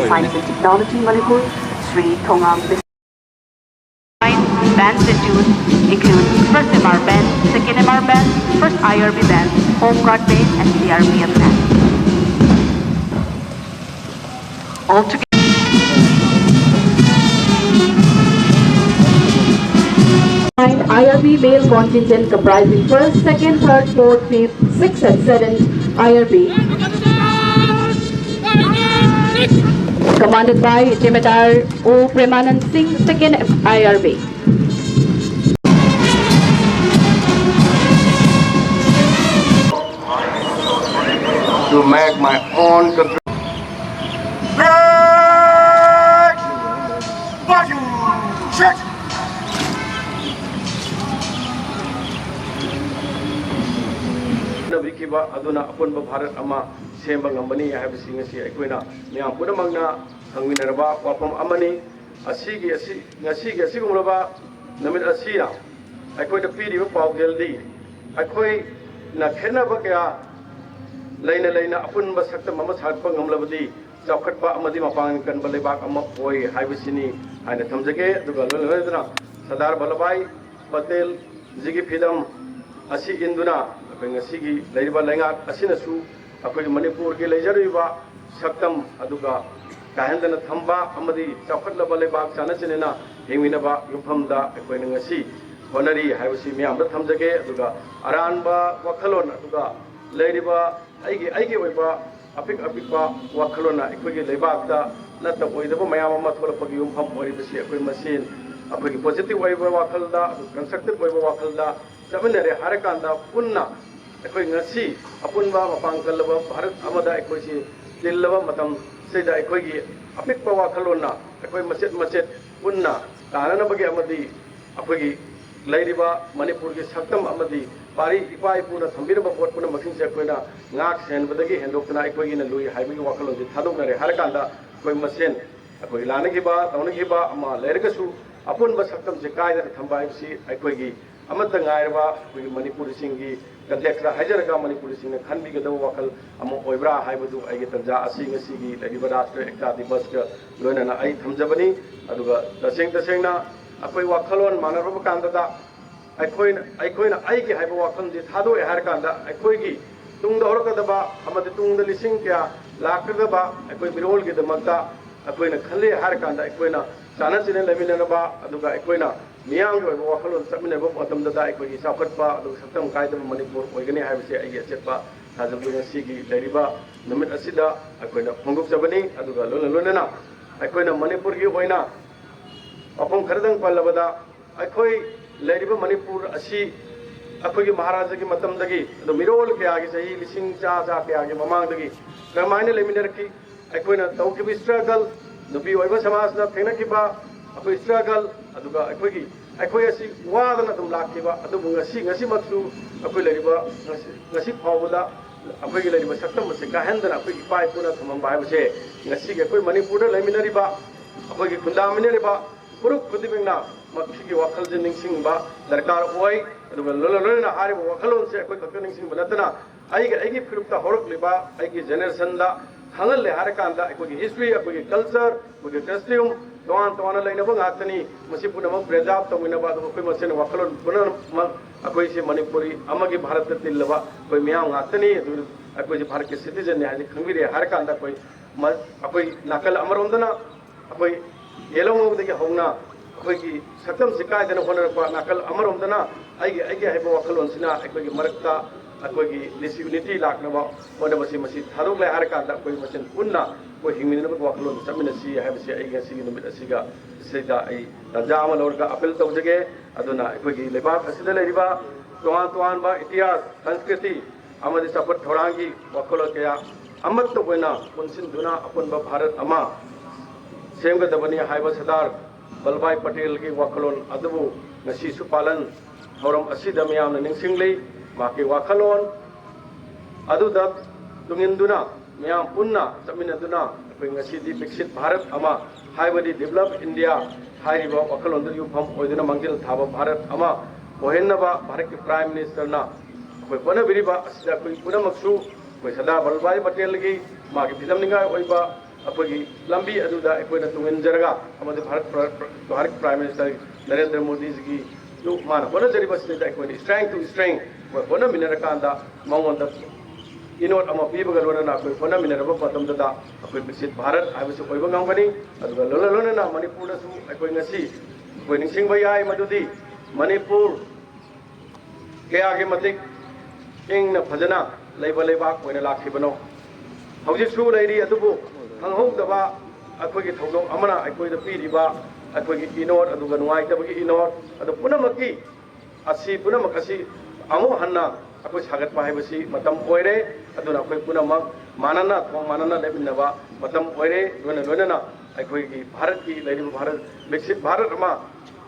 Science and Technology Manipur, Th.Biswajit bands in June include first MR band, second MR band, first IRB band, home guard band, and CRPF band. All together. IRB male contingent comprising 1st, 2nd, 3rd, 4th, 5th, 6th and 7th IRB. Commanded by Jemedar O. Premanand Singh, 2nd IRB. To make my own contribution. Yakhiba aduna apunba Bharat ama semba ngambani haibasi ngasi aikoina miyam pudamagna hangminaraba wapham amani asigi ngasi gumlaba namit asina aikoida piriba pawgeldi aikoi na khenaba kya laina apunba saktam ama satpa ngamlabadi chawkhatpa amadi mapang kanba lebak ama poi haibasini haina thamjage aduga loladana Sardar Vallabhbhai Patel jigi phidam asi induna ngasi laiba laingak asinasu akoi Manipur ki leijariba saktam aduga kahendana thamba amadi chawkhatlaba lebak chanachinena hingminaba yufamda akoi ngasi honari haibasi miyamda thamjage aduga aranba wakhalon aduga leiriba aigi oiba apikpa wakhalona akoi lebakta nata oidaba mayam ama tholapagi yumfam oribasi akoi masin akoi positive oiba wakhalda constructive oiba wakhalda chaminare harakanda punna akoi ngasi apunba mapangkalaba Bharat amada akoi si dillaba matam seida akoi gi apikpa wakhalona akoi macet punna tanana bagi amadi akoi gi lairiba Manipur gi saktam amadi pari ipai puna thambiraba pot puna masin se koina ngak sen badagi hendokna akoi gi na lui haibagi wakhalon ji thadoknare harakanda akoi masen akoi lanagiba tawnagiba ama lairagasu apunba saktam se kaida thamba ibsi akoi gi amata ngairba akoi Manipur singi kadekra hajaraga Manipur singna khanbigada wakhal amo oibra haibadu aigi tanja asinga sigi lagiba Rashtriya Ekta Diwas ka loinana ai thamjabani aduga tasengna akoi wakhalon manarba kandada aikoina aigi haiba wakham di thado e har kanda akoi gi tungda horkadaba amadi tungda lising kya lakadaba akoi mirol gi damakta akoina khalle har kanda akoina chana chine leminaba aduga akoina miyang oi wakhalon chaminaba matamda da akoi sakhatpa aduga saktam kaida Manipur oigani haibase ai achetpa thajabunga sigi leriba numit asida akoina phonguk jabani aduga lolana akoina Manipur gi oina apong kharadang pallabada akoi leriba Manipur asi akoi Maharaja gi matamdagi adu mirol kya gi sahi lising cha kya gi mamangdagi kamaina leminarki akoina tawkibi struggle nubi oiba samasna thengnakiba akoi struggle aduga akoi asi wadana dum lakiba adu ngasi matsu akoi leriba ngasi phawda akoi gi leriba saktam se kahendana akoi pai puna thamamba haibase ngasi gi akoi Manipur da leminariba akoi gi kundaminariba puruk kudibingna makhi wakhal je ningsingba darkar oi aduga lolana hariba wakhalon se akoi kakka ningsingba natana aigi phirukta horok liba aigi generation da hangal le harakanda akoi history akoi culture akoi costume toana lainaba ngakani masi punama preserve tawinaba akoi masen wakhalon punan akoi se Manipuri amagi Bharat ta tillaba akoi miyam ngakani akoi je Bharat ke citizen ne haji khangire harakanda akoi nakal amarondana akoi yelong dagi hongna akoi ki saktam sikai dana honarpa nakal amarondana aigi haiba wakhalon sina akoi marakta akoi gi disunity laknaba hoda masi thadok lai harakanda akoi masen punna ko hingminaba wakhalon chaminasi haibase aigi sigi numit asiga seida ai tanja ama lorga apel tawjage aduna akoi gi lebak asida leriba toan ba itihas sanskriti amadi sapat thorangi wakhalo kya amat to boina punsin duna apunba Bharat ama semgadabani haiba Sardar Vallabhbhai Patel ki wakhalon adubu ngasi su pallan ꯊꯧꯔꯝ ꯑꯁꯤꯗ ꯃꯤꯌꯥꯝꯅ ꯅꯤꯡꯁꯤꯡꯂꯤ ꯃꯍꯥꯛꯀꯤ ꯋꯥꯈꯜꯂꯣꯟ ꯑꯗꯨꯗ ꯇꯨꯡꯏꯟꯗꯨꯅ ꯃꯤꯌꯥꯝ ꯄꯨꯟꯅ ꯆꯠꯃꯤꯟꯅꯗꯨꯅ ꯑꯩꯈꯣꯏ ꯉꯁꯤꯗꯤ ꯕꯤꯛꯁꯤꯠ ꯚꯥꯔꯠ ꯑꯃ ꯍꯥꯏꯕꯗꯤ ꯗꯦꯚꯂꯞ ꯏꯟꯗꯤꯌꯥ ꯍꯥꯏꯔꯤꯕ ꯋꯥꯈꯜꯂꯣꯟꯗꯨ ꯌꯨꯝꯐꯝ ꯑꯣꯏꯗꯨꯅ ꯃꯥꯡꯖꯤꯜ ꯊꯥꯕ ꯚꯥꯔꯠ ꯑꯃ ꯑꯣꯏꯍꯟꯅꯕ ꯚꯥꯔꯠꯀꯤ ꯄ꯭ꯔꯥꯏꯝ ꯃꯤꯅꯤꯁꯇꯔꯅ ꯑꯩꯈꯣꯏ ꯍꯣꯠꯅꯕꯤꯔꯤꯕ ꯑꯁꯤꯗ ꯑꯩꯈꯣꯏ ꯄꯨꯝꯅꯃꯛꯁꯨ ꯑꯩꯈꯣꯏ ꯁꯔꯗꯥꯔ ꯚꯜꯂꯚꯚꯥꯏ ꯄꯇꯦꯜꯒꯤ ꯃꯥꯒꯤ ꯐꯤꯂꯝꯅꯤꯡꯉꯥꯏ ꯑꯣꯏꯕ ꯑꯩꯈꯣꯏꯒꯤ ꯂꯝꯕꯤ ꯑꯗꯨꯗ ꯑꯩꯈꯣꯏꯅ ꯇꯨꯡꯏꯟꯖꯔꯒ ꯑꯃꯗꯤ ꯚꯥꯔꯠ ꯄ꯭ꯔꯥꯏꯝ ꯃꯤꯅꯤꯁꯇꯔ ꯅꯔꯦꯟꯗ꯭ꯔ ꯃꯣꯗꯤꯖꯤꯒꯤ ꯃꯥꯅ ꯍꯣꯠꯅꯖꯔꯤꯕꯁꯤꯗ ꯑꯩꯈꯣꯏꯅ ꯁ꯭ꯇꯔꯦꯡ ꯇꯨ ꯁ꯭ꯇꯔꯦꯡ ꯑꯩꯈꯣꯏ ꯍꯣꯠꯅꯃꯤꯟꯅꯔꯀꯥꯟꯗ ꯃꯉꯣꯟꯗ ꯏꯅꯣꯠ ꯑꯃ ꯄꯤꯕꯒ ꯂꯣꯏꯅꯅ ꯑꯩꯈꯣꯏ ꯍꯣꯠꯅꯃꯤꯟꯅꯔꯕ ꯃꯇꯝꯗꯨꯗ ꯑꯩꯈꯣꯏ ꯕꯤꯛꯁꯤꯠ ꯚꯥꯔꯠ ꯍꯥꯏꯕꯁꯤ ꯑꯣꯏꯕ ꯉꯝꯒꯅꯤ ꯑꯗꯨꯒ ꯂꯣꯏꯅꯅ ꯃꯅꯤꯄꯨꯔꯗꯁꯨ ꯑꯩꯈꯣꯏ ꯉꯁꯤ ꯑꯩꯈꯣꯏ ꯅꯤꯡꯁꯤꯡꯕ ꯌꯥꯏ ꯃꯗꯨꯗꯤ ꯃꯅꯤꯄꯨꯔ ꯀꯌꯥꯒꯤ ꯃꯇꯤꯛ ꯏꯪꯅ ꯐꯖꯅ ꯂꯩꯕ ꯂꯩꯕꯥꯛ ꯑꯣꯏꯅ ꯂꯥꯛꯈꯤꯕꯅꯣ ꯍꯧꯖꯤꯛꯁꯨ ꯂꯩꯔꯤ ꯑꯗꯨꯕꯨ ꯈꯪꯍꯧꯗꯕ ꯑꯩꯈꯣꯏꯒꯤ ꯊꯧꯗꯣꯛ ꯑꯃꯅ ꯑꯩꯈꯣꯏꯗ ꯄꯤꯔꯤꯕ ꯑꯩꯈꯣꯏꯒꯤ ꯏꯅꯣꯠ ꯑꯗꯨꯒ ꯅꯨꯡꯉꯥꯏꯇꯕꯒꯤ ꯏꯅꯣꯠ ꯑꯗꯨ ꯄꯨꯝꯅꯃꯛ ꯑꯁꯤ ꯑꯃꯨꯛ ꯍꯟꯅ ꯑꯩꯈꯣꯏ ꯁꯥꯒꯠꯄ ꯍꯥꯏꯕꯁꯤ ꯃꯇꯝ ꯑꯣꯏꯔꯦ ꯑꯗꯨꯅ ꯑꯩꯈꯣꯏ ꯄꯨꯝꯅꯃꯛ ꯃꯥꯟꯅꯅ ꯊꯣꯡ ꯃꯥꯟꯅꯅ ꯂꯩꯃꯤꯟꯅꯕ ꯃꯇꯝ ꯑꯣꯏꯔꯦ ꯂꯣꯏꯅꯅ ꯑꯩꯈꯣꯏꯒꯤ ꯚꯥꯔꯠꯀꯤ ꯂꯩꯔꯤꯕ ꯚꯥꯔꯠ ꯕꯤꯛꯁꯤꯠ ꯚꯥꯔꯠ ꯑꯃ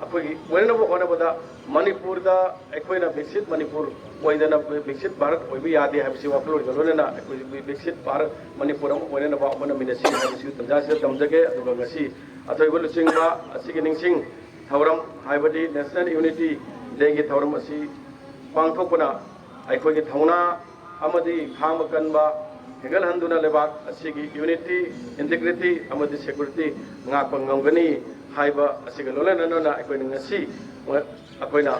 ꯑꯩꯈꯣꯏꯒꯤ ꯑꯣꯏꯅꯅꯕ ꯍꯣꯠꯅꯕꯗ ꯃꯅꯤꯄꯨꯔꯗ ꯑꯩꯈꯣꯏꯅ ꯕꯤꯛꯁꯤꯠ ꯃꯅꯤꯄꯨꯔ ꯑꯣꯏꯗꯅ ꯕꯤꯛꯁꯤꯠ ꯚꯥꯔꯠ ꯑꯣꯏꯕ ꯌꯥꯗꯦ ꯍꯥꯏꯕꯁꯤ ꯋꯥꯈꯜꯂꯣꯟꯒ ꯂꯣꯏꯅꯅ ꯑꯩꯈꯣꯏ ꯕꯤꯛꯁꯤꯠ ꯚꯥꯔꯠ ꯃꯅꯤꯄꯨꯔ ꯑꯃ ꯑꯣꯏꯅꯅꯕ ꯍꯣꯠꯅꯃꯤꯟꯅꯁꯤ ꯍꯥꯏꯕꯁꯤ ꯇꯟꯖꯥꯁꯤꯗ ꯇꯝꯖꯒꯦ ꯑꯗꯨꯒ ꯉꯁꯤ ꯑꯊꯣꯏꯕ ꯂꯨꯆꯤꯡꯕ ꯑꯁꯤꯒꯤ ꯅꯤꯡꯁꯤꯡ ꯊꯧꯔꯝ ꯍꯥꯏꯕꯗꯤ ꯅꯦꯁꯅꯦꯜ ꯌꯨꯅꯤꯇꯤ ꯗꯦꯒꯤ ꯊꯧꯔꯝ ꯑꯁꯤ ꯄꯥꯡꯊꯣꯛꯄꯅ ꯑꯩꯈꯣꯏꯒꯤ ꯊꯧꯅꯥ ꯑꯃꯗꯤ ꯈꯥꯡꯕ ꯀꯟꯕ ꯍꯦꯟꯒꯠꯍꯟꯗꯨꯅ ꯂꯩꯕꯥꯛ ꯑꯁꯤꯒꯤ ꯌꯨꯅꯤꯇꯤ ꯏꯟꯇꯤꯒ꯭ꯔꯤꯇꯤ ꯑꯃꯗꯤ ꯁꯦꯀ꯭ꯌꯨꯔꯤꯇꯤ ꯉꯥꯛꯄ ꯉꯝꯒꯅꯤ ꯍꯥꯏꯕ ꯑꯁꯤꯒ ꯂꯣꯏꯅꯅ ꯑꯩꯈꯣꯏꯅ ꯉꯁꯤ ꯑꯩꯈꯣꯏꯅ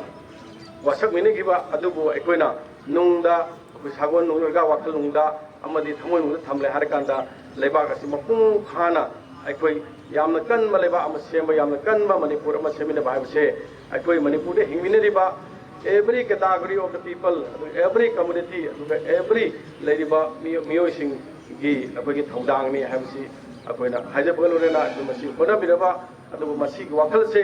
ꯋꯥꯁꯛꯃꯤꯟꯅꯈꯤꯕ ꯑꯗꯨꯕꯨ ꯑꯩꯈꯣꯏꯅ ꯅꯨꯡꯗ ꯑꯩꯈꯣꯏ ꯁꯥꯒꯣꯟ ꯅꯨꯡꯒ ꯋꯥꯈꯜꯅꯨꯡꯗ ꯑꯃꯗꯤ ꯊꯃꯣꯏꯅꯨꯡꯗ ꯊꯝꯂꯦ ꯍꯥꯏꯔꯀꯥꯟꯗ ꯂꯩꯕꯥꯛ ꯑꯁꯤ ꯃꯄꯨꯡ ꯐꯥꯅ ꯑꯩꯈꯣꯏ ꯌꯥꯝꯅ ꯀꯟꯕ ꯂꯩꯕꯥꯛ ꯑꯃ ꯁꯦꯝꯕ ꯌꯥꯝꯅ ꯀꯟꯕ ꯃꯅꯤꯄꯨꯔ ꯑꯃ ꯁꯦꯝꯃꯤꯟꯅꯕ ꯍꯥꯏꯕꯁꯦ ꯑꯩꯈꯣꯏ ꯃꯅꯤꯄꯨꯔꯗ ꯍꯤꯡꯃꯤꯟꯅꯔꯤꯕ every category of the people, every community, every ꯂꯩꯔꯤꯕ ꯃꯤꯑꯣꯏꯁꯤꯡꯒꯤ ꯑꯩꯈꯣꯏꯒꯤ ꯊꯧꯗꯥꯡꯅꯤ ꯍꯥꯏꯕꯁꯤ ꯑꯩꯈꯣꯏꯅ ꯍꯥꯏꯖꯕꯒ ꯂꯣꯏꯅꯅ ꯃꯁꯤ ꯍꯣꯠꯅꯕꯤꯔꯕ ꯑꯗꯨꯕꯨ ꯃꯁꯤꯒꯤ ꯋꯥꯈꯜꯁꯦ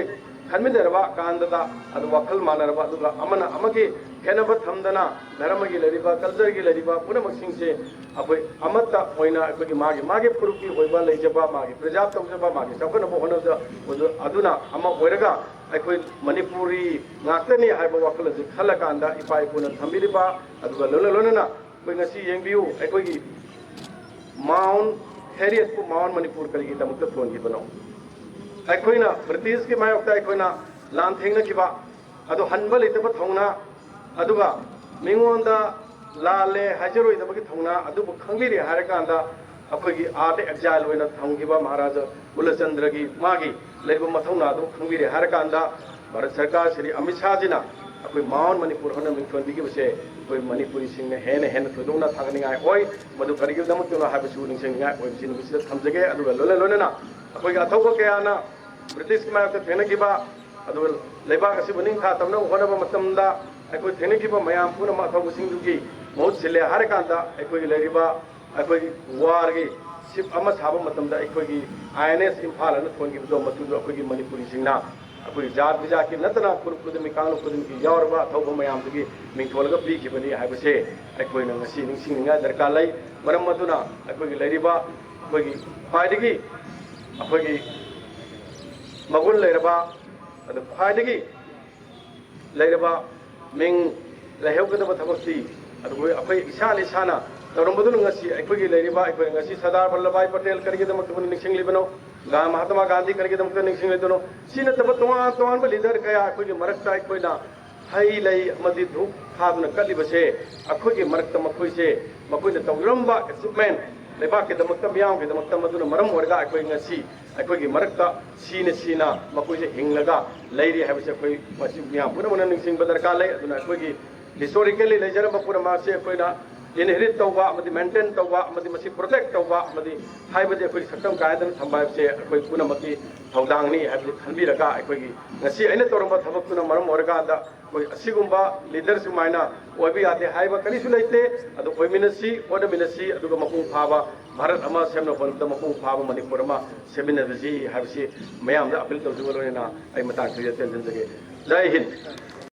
ꯈꯟꯃꯤꯟꯅꯔꯕ ꯀꯥꯟꯗꯗ ꯑꯗꯨ ꯋꯥꯈꯜ ꯃꯥꯟꯅꯔꯕ ꯑꯗꯨꯒ ꯑꯃꯅ ꯑꯃꯒꯤ ꯈꯦꯠꯅꯕ ꯊꯝꯗꯅ ꯙꯔꯃꯒꯤ ꯂꯩꯔꯤꯕ ꯀꯜꯆꯔꯒꯤ ꯂꯩꯔꯤꯕ ꯄꯨꯝꯅꯃꯛꯁꯤꯡꯁꯦ ꯑꯩꯈꯣꯏ ꯑꯃꯠꯇ ꯑꯣꯏꯅ ꯑꯩꯈꯣꯏꯒꯤ ꯃꯥꯒꯤ ꯐꯨꯔꯨꯞꯀꯤ ꯑꯣꯏꯕ ꯂꯩꯖꯕ ꯃꯥꯒꯤ ꯄ꯭ꯔꯤꯖꯥꯕ ꯇꯧꯖꯕ ꯃꯥꯒꯤ ꯆꯥꯎꯈꯠꯅꯕ ꯍꯣꯠꯅꯕꯗ ꯑꯗꯨꯅ ꯑꯃ ꯑꯣꯏꯔꯒ ꯑꯩꯈꯣꯏ ꯃꯅꯤꯄꯨꯔꯤ ꯉꯥꯛꯇꯅꯤ ꯍꯥꯏꯕ ꯋꯥꯈꯜ ꯑꯁꯤ ꯈꯜꯂꯀꯥꯟꯗ ꯏꯄꯥ ꯏꯄꯨꯅ ꯊꯝꯕꯤꯔꯤꯕ ꯑꯗꯨꯒ ꯂꯣꯏꯅꯅ ꯑꯩꯈꯣꯏ ꯉꯁꯤ ꯌꯦꯡꯕꯤꯌꯨ ꯑꯩꯈꯣꯏꯒꯤ ꯃꯥꯎꯟ ꯍꯦꯔꯤꯌꯠꯄꯨ ꯃꯥꯎꯟ ꯃꯅꯤꯄꯨꯔ ꯀꯔꯤꯒꯤꯗꯃꯛꯇ ꯊꯣꯟꯈꯤꯕꯅꯣ ꯑꯩꯈꯣꯏꯅ ꯕ꯭ꯔꯤꯇꯤꯁꯀꯤ ꯃꯥꯌꯣꯛꯇ ꯑꯩꯈꯣꯏꯅ ꯂꯥꯟꯊꯦꯡꯅꯈꯤꯕ ꯑꯗꯨ ꯍꯟꯕ ꯂꯩꯇꯕ ꯊꯧꯅꯥ ꯑꯗꯨꯒ ꯃꯤꯉꯣꯟꯗ ꯂꯥꯜꯂꯦ ꯍꯥꯏꯖꯔꯣꯏꯗꯕꯒꯤ ꯊꯧꯅꯥ ꯑꯗꯨꯕꯨ ꯈꯪꯕꯤꯔꯦ ꯍꯥꯏꯔꯀꯥꯟꯗ ꯑꯩꯈꯣꯏꯒꯤ ꯑꯥꯗ ꯑꯦꯛꯖꯥꯏꯜ ꯑꯣꯏꯅ ꯊꯝꯈꯤꯕ ꯃꯍꯥꯔꯥꯖꯥ ꯀꯨꯂꯆꯟꯗ꯭ꯔꯒꯤ ꯃꯥꯒꯤ ꯂꯩꯕ ꯃꯊꯧꯅꯥ ꯑꯗꯨ ꯈꯪꯕꯤꯔꯦ ꯍꯥꯏꯔꯀꯥꯟꯗ ꯚꯥꯔꯠ ꯁꯔꯀꯥꯔ ꯁ꯭ꯔꯤ ꯑꯃꯤꯠ ꯁꯥꯍꯖꯤꯅ ꯑꯩꯈꯣꯏ ꯃꯥꯎꯟ ꯃꯅꯤꯄꯨꯔ ꯍꯥꯏꯅ ꯃꯤꯡꯊꯣꯟꯕꯤꯈꯤꯕꯁꯦ ꯑꯩꯈꯣꯏ ꯃꯅꯤꯄꯨꯔꯤꯁꯤꯡꯅ ꯍꯦꯟꯅ ꯊꯣꯏꯗꯣꯛꯅ ꯊꯥꯒꯠꯅꯤꯡꯉꯥꯏ ꯑꯣꯏ ꯃꯗꯨ ꯀꯔꯤꯒꯤꯗꯃꯛꯇꯅꯣ ꯍꯥꯏꯕꯁꯨ ꯅꯤꯡꯁꯤꯡꯅꯤꯡꯉꯥꯏ ꯑꯣꯏꯕꯁꯤ ꯅꯨꯃꯤꯠꯁꯤꯗ ꯊꯝꯖꯒꯦ ꯑꯗꯨꯒ ꯂꯣꯏꯅꯅ ꯑꯩꯈꯣꯏꯒꯤ ꯑꯊꯧꯕ ꯀꯌꯥꯅ ꯕ꯭ꯔꯤꯇꯤꯁꯀꯤ ꯃꯥꯌꯣꯛꯇ ꯊꯦꯡꯅꯈꯤꯕ ꯑꯗꯨꯒ ꯂꯩꯕꯥꯛ ꯑꯁꯤꯕꯨ ꯅꯤꯡꯊꯥ ꯇꯝꯅꯕ ꯍꯣꯠꯅꯕ ꯃꯇꯝꯗ ꯑꯩꯈꯣꯏ ꯊꯦꯡꯅꯈꯤꯕ ꯃꯌꯥꯝ ꯄꯨꯝꯅꯃꯛ ꯑꯊꯧꯕꯁꯤꯡꯗꯨꯒꯤ ꯃꯍꯨꯠ ꯁꯤꯜꯂꯦ ꯍꯥꯏꯔꯀꯥꯟꯗ ꯑꯩꯈꯣꯏꯒꯤ ꯂꯩꯔꯤꯕ ꯑꯩꯈꯣꯏꯒꯤ ꯋꯥꯔꯒꯤ ꯁꯤꯞ ꯑꯃ ꯁꯥꯕ ꯃꯇꯝꯗ ꯑꯩꯈꯣꯏꯒꯤ INS ꯏꯝꯐꯥꯜ ꯑꯅ ꯊꯣꯟꯈꯤꯕꯗꯣ ꯃꯗꯨꯗꯣ ꯑꯩꯈꯣꯏꯒꯤ ꯃꯅꯤꯄꯨꯔꯤꯁꯤꯡꯅ ꯑꯩꯈꯣꯏ ꯖꯥꯠ ꯕꯤꯖꯥꯠꯀꯤ ꯅꯠꯇꯅ ꯐꯨꯔꯨꯞ ꯈꯨꯗꯤꯡꯒꯤ ꯀꯥꯡꯂꯨꯞ ꯈꯨꯗꯤꯡꯒꯤ ꯌꯥꯎꯔꯕ ꯑꯊꯧꯕ ꯃꯌꯥꯝꯗꯨꯒꯤ ꯃꯤꯡꯊꯣꯜꯂꯒ ꯄꯤꯈꯤꯕꯅꯤ ꯍꯥꯏꯕꯁꯦ ꯑꯩꯈꯣꯏꯅ ꯉꯁꯤ ꯅꯤꯡꯁꯤꯡꯅꯤꯡꯉꯥꯏ ꯗꯔꯀꯥꯔ ꯂꯩ ꯃꯔꯝ ꯑꯗꯨꯅ ꯑꯩꯈꯣꯏꯒꯤ ꯂꯩꯔꯤꯕ ꯑꯩꯈꯣꯏꯒꯤ ꯈ꯭ꯋꯥꯏꯗꯒꯤ ꯑꯩꯈꯣꯏꯒꯤ ꯃꯒꯨꯟ ꯂꯩꯔꯕ ꯑꯗꯨ ꯈ꯭ꯋꯥꯏꯗꯒꯤ ꯂꯩꯔꯕ ꯃꯤꯡ ꯂꯩꯍꯧꯒꯗꯕ ꯊꯕꯛꯇꯤ ꯑꯗꯨꯒ ꯑꯩꯈꯣꯏ ꯏꯁꯥꯅ ꯇꯧꯔꯝꯕꯗꯨꯅ ꯉꯁꯤ ꯑꯩꯈꯣꯏꯒꯤ ꯂꯩꯔꯤꯕ ꯑꯩꯈꯣꯏ ꯉꯁꯤ ꯁꯔꯗꯥꯔ ꯚꯜꯂꯚꯚꯥꯏ ꯄꯇꯦꯜ ꯀꯔꯤꯒꯤꯗꯃꯛꯇ ꯅꯤꯡꯁꯤꯡꯂꯤꯕꯅꯣ ꯃꯍꯥꯇꯃꯥ ꯒꯥꯟꯙꯤ ꯀꯔꯤꯒꯤꯗꯃꯛꯇ ꯅꯤꯡꯁꯤꯡꯂꯤꯕꯅꯣ ꯁꯤ ꯅꯠꯇꯕ ꯇꯣꯉꯥꯟꯕ ꯂꯤꯗꯔ ꯀꯌꯥ ꯑꯩꯈꯣꯏꯒꯤ ꯃꯔꯛꯇ ꯑꯩꯈꯣꯏꯅ ꯍꯩ ꯂꯩ ꯑꯃꯗꯤ ꯙꯨꯞ ꯊꯥꯗꯨꯅ ꯀꯠꯂꯤꯕꯁꯦ ꯑꯩꯈꯣꯏꯒꯤ ꯃꯔꯛꯇ ꯃꯈꯣꯏꯅ ꯇꯧꯖꯔꯝꯕ ꯑꯦꯆꯤꯞꯃꯦꯟ ꯂꯩꯕꯥꯛꯀꯤꯗꯃꯛꯇ ꯃꯤꯌꯥꯝꯒꯤꯗꯃꯛꯇ ꯃꯗꯨꯅ ꯃꯔꯝ ꯑꯣꯏꯔꯒ ꯑꯩꯈꯣꯏ ꯉꯁꯤ ꯑꯩꯈꯣꯏꯒꯤ ꯃꯔꯛꯇ ꯁꯤꯅ ꯃꯈꯣꯏꯁꯦ ꯍꯤꯡꯂꯒ ꯂꯩꯔꯤ ꯍꯥꯏꯕꯁꯦ ꯑꯩꯈꯣꯏ ꯃꯁꯤ ꯃꯤꯌꯥꯝ ꯄꯨꯝꯅꯃꯛꯅ ꯅꯤꯡꯁꯤꯡꯕ ꯗꯔꯀꯥꯔ ꯂꯩ ꯑꯗꯨꯅ ꯑꯩꯈꯣꯏꯒꯤ ꯍꯤꯁꯇꯣꯔꯤꯀꯦꯜꯂꯤ ꯂꯩꯖꯔꯝꯕ ꯄꯨꯝꯅꯃꯛꯁꯦ ꯑꯩꯈꯣꯏꯅ inherit tauba amadi maintain tauba amadi masi protect tauba amadi haibadi akoi saktam kaidana thamba se akoi punamaki thaudangni haibadi khanbiraga akoi ngasi aina toramba thabakuna maram oraga da koi asigumba leaders maina oibi ate haiba kanisu leite adu oiminasi odaminasi aduga mapung phaba bharat ama semna bonda mapung phaba manipur ama semina ji haibsi mayam da appeal tawjugolona ai mata kriya tension jage jai hind